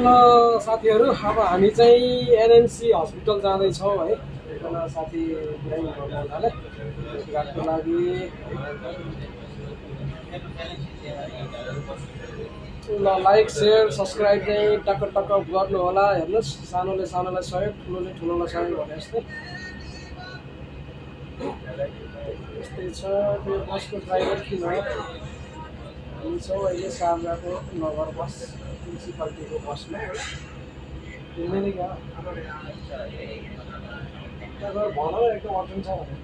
ल साथीहरू, अब हामी चाहिँ एनएमसी हस्पिटल जाँदैछौँ है। एकजना साथी भेटघाटको लागि। ल लाइक सेयर सब्सक्राइब चाहिँ टक्क टक्क गर्नु होला। हेर्नुहोस्, सानोले सानोलाई सहयोग, ठुलोले ठुलोलाई सहयोग भने जस्तै यस्तै छ। त्यो बसको ड्राइभर किन हामी छौँ अहिले सार्जाको नगर बस म्युनिसिपालिटीको बसमा। हिँड्दै गयो भन एकदम अर्जुन छ भने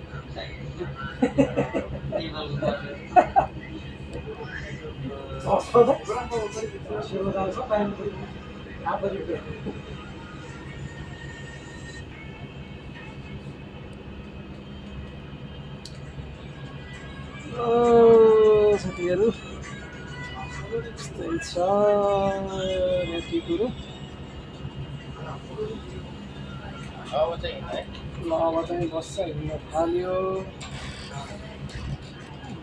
साथीहरू यस्तै छ रेटी कुरो। ल अब चाहिँ बस चाहिँ हिँड्न थाल्यो।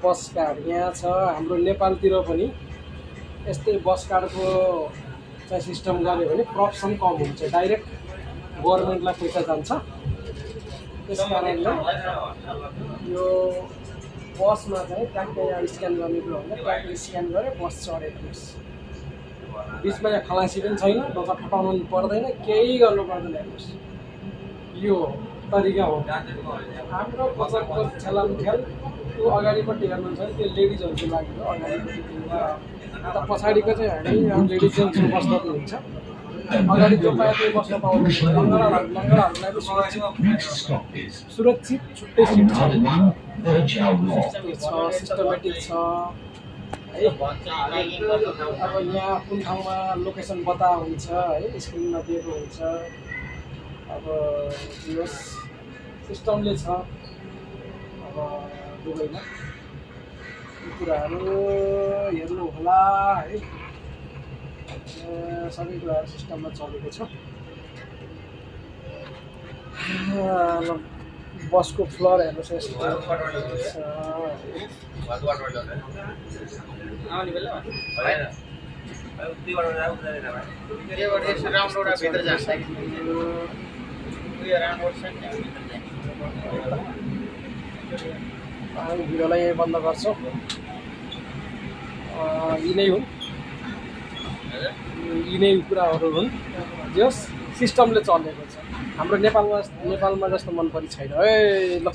बस कार्ड यहाँ छ। हाम्रो नेपालतिर पनि यस्तै बस कार्डको चाहिँ सिस्टम गऱ्यो भने करप्सन कम हुन्छ, डाइरेक्ट गभर्मेन्टलाई पैसा जान्छ। त्यस कारणले यो बसमा चाहिँ ट्याक्कै यहाँ स्क्यान गर्ने कुरा हुन्छ। ट्याक्कै स्क्यान गरे बस चढेकोस्। बिचमा यहाँ खलासी पनि छैन, ढोका फटाउनु पर्दैन, केही गर्नु पर्दैन। हेर्नुहोस्, यो तरिका हो हाम्रो बसको छेलाम खेल। त्यो अगाडिपट्टि हेर्नुहुन्छ भने त्यो लेडिजहरूको लागि हो। अगाडिपट्टि अन्त पछाडिको चाहिँ हामी लेडिज जेन्ट्सको बस्दा पनि हुन्छ। अगाडि जो पायो त्यो बस्न पाउँदैन। लङ्गडाहरूलाई पनि सुरक्षित छुट्टै सिट छ, सिस्टमेटिक छ है। अब यहाँ कुन ठाउँमा लोकेसन बता हुन्छ है, स्क्रिनमा दिएको हुन्छ। अब यो सिस्टमले छ अब दुबईमा यो कुराहरू हेर्नु होला है। सबै कुराहरू सिस्टममा चलेको छ। बसको फ्लोर हेर्नुहोस् यस्तो भिडियोलाई यहीँ बन्द गर्छौँ। यिनै हुन्, यिनै कुराहरू हुन् जस सिस्टमले चलेको छ। हाम्रो नेपालमा जस्तो मन परि छैन है। ल